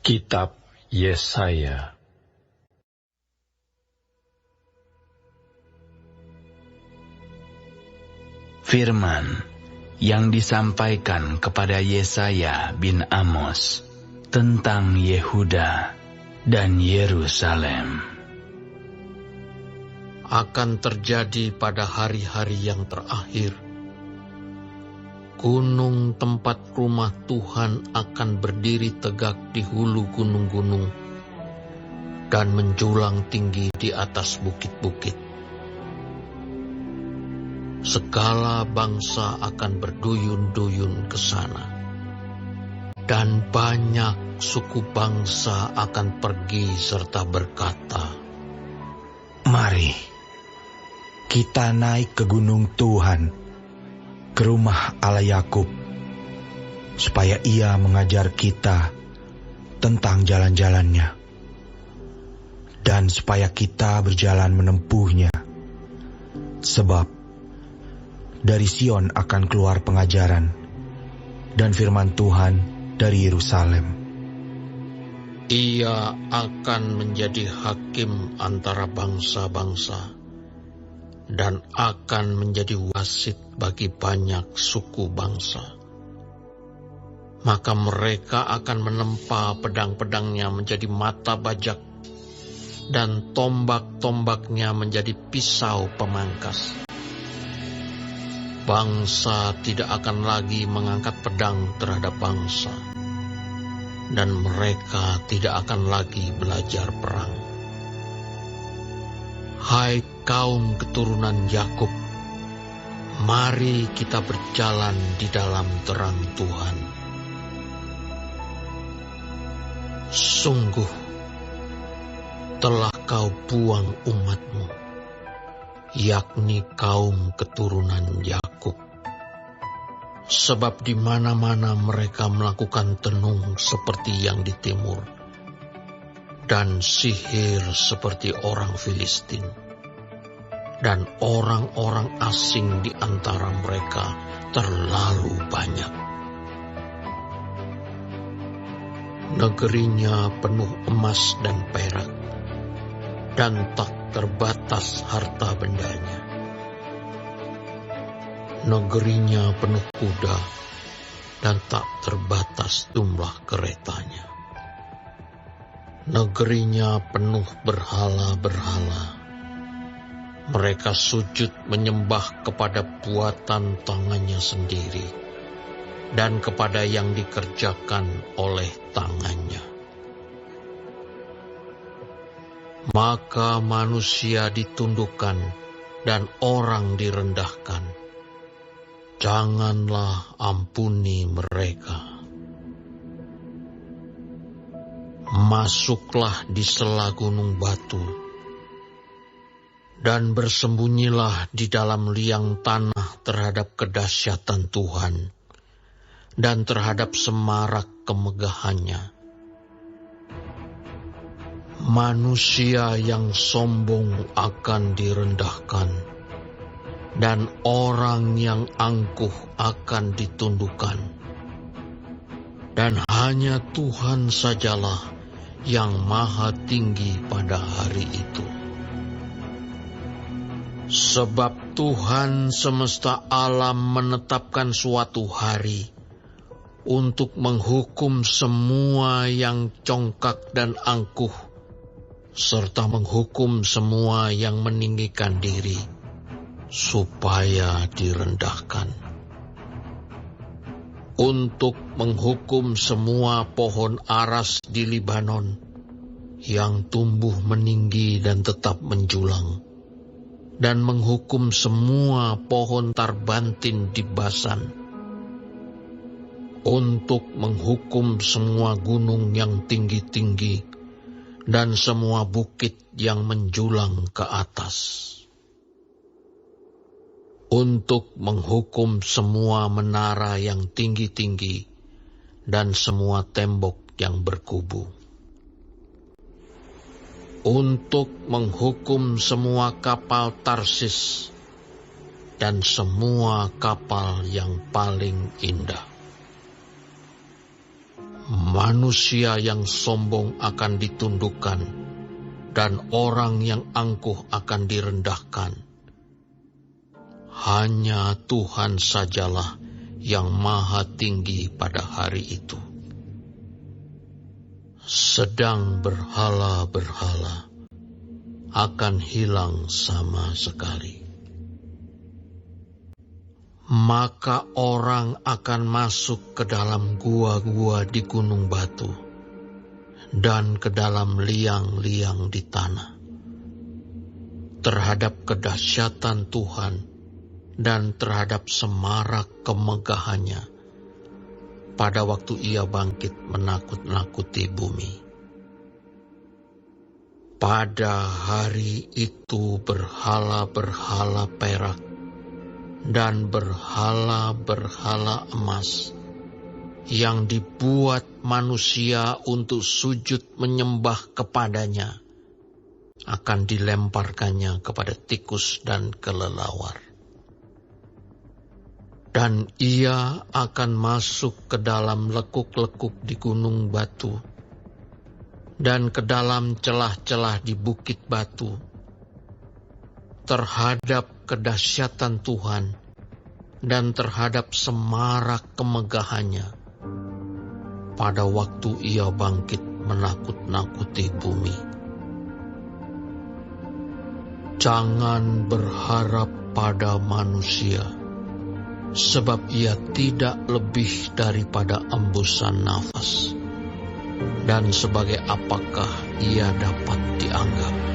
Kitab Yesaya. Firman yang disampaikan kepada Yesaya bin Amos tentang Yehuda dan Yerusalem. Akan terjadi pada hari-hari yang terakhir, gunung tempat rumah Tuhan akan berdiri tegak di hulu gunung-gunung dan menjulang tinggi di atas bukit-bukit. Segala bangsa akan berduyun-duyun ke sana, dan banyak suku bangsa akan pergi serta berkata, "Mari, kita naik ke gunung Tuhan, ke rumah Allah Yakub, supaya Ia mengajar kita tentang jalan-jalannya, dan supaya kita berjalan menempuhnya. Sebab dari Sion akan keluar pengajaran, dan firman Tuhan dari Yerusalem. Ia akan menjadi hakim antara bangsa-bangsa, dan akan menjadi wasit bagi banyak suku bangsa. Maka mereka akan menempa pedang-pedangnya menjadi mata bajak, dan tombak-tombaknya menjadi pisau pemangkas. Bangsa tidak akan lagi mengangkat pedang terhadap bangsa, dan mereka tidak akan lagi belajar perang. Hai kaum keturunan Yakub, mari kita berjalan di dalam terang Tuhan. Sungguh telah kau buang umatmu, yakni kaum keturunan Yakub. Sebab di mana-mana mereka melakukan tenung seperti yang di timur, dan sihir seperti orang Filistin, dan orang-orang asing di antara mereka terlalu banyak. Negerinya penuh emas dan perak, dan tak terbatas harta bendanya. Negerinya penuh kuda, dan tak terbatas jumlah keretanya. Negerinya penuh berhala-berhala. Mereka sujud menyembah kepada buatan tangannya sendiri, dan kepada yang dikerjakan oleh tangannya. Maka manusia ditundukkan dan orang direndahkan. Janganlah ampuni mereka. Masuklah di sela gunung batu, dan bersembunyilah di dalam liang tanah terhadap kedahsyatan Tuhan, dan terhadap semarak kemegahannya. Manusia yang sombong akan direndahkan, dan orang yang angkuh akan ditundukkan. Dan hanya Tuhan sajalah yang maha tinggi pada hari itu. Sebab Tuhan semesta alam menetapkan suatu hari untuk menghukum semua yang congkak dan angkuh, serta menghukum semua yang meninggikan diri, supaya direndahkan. Untuk menghukum semua pohon aras di Libanon yang tumbuh meninggi dan tetap menjulang, dan menghukum semua pohon tarbantin di Basan. Untuk menghukum semua gunung yang tinggi-tinggi dan semua bukit yang menjulang ke atas. Untuk menghukum semua menara yang tinggi-tinggi dan semua tembok yang berkubu. Untuk menghukum semua kapal Tarsis dan semua kapal yang paling indah. Manusia yang sombong akan ditundukkan, dan orang yang angkuh akan direndahkan. Hanya Tuhan sajalah yang maha tinggi pada hari itu. Sedang berhala-berhala akan hilang sama sekali. Maka orang akan masuk ke dalam gua-gua di gunung batu dan ke dalam liang-liang di tanah terhadap kedahsyatan Tuhan dan terhadap semarak kemegahannya pada waktu Ia bangkit menakut-nakuti bumi. Pada hari itu berhala-berhala perak dan berhala-berhala emas yang dibuat manusia untuk sujud menyembah kepadanya akan dilemparkannya kepada tikus dan kelelawar. Dan ia akan masuk ke dalam lekuk-lekuk di gunung batu dan ke dalam celah-celah di bukit batu terhadap kedahsyatan Tuhan dan terhadap semarak kemegahannya pada waktu Ia bangkit menakut-nakuti bumi. Jangan berharap pada manusia, sebab ia tidak lebih daripada embusan nafas, dan sebagai apakah ia dapat dianggap?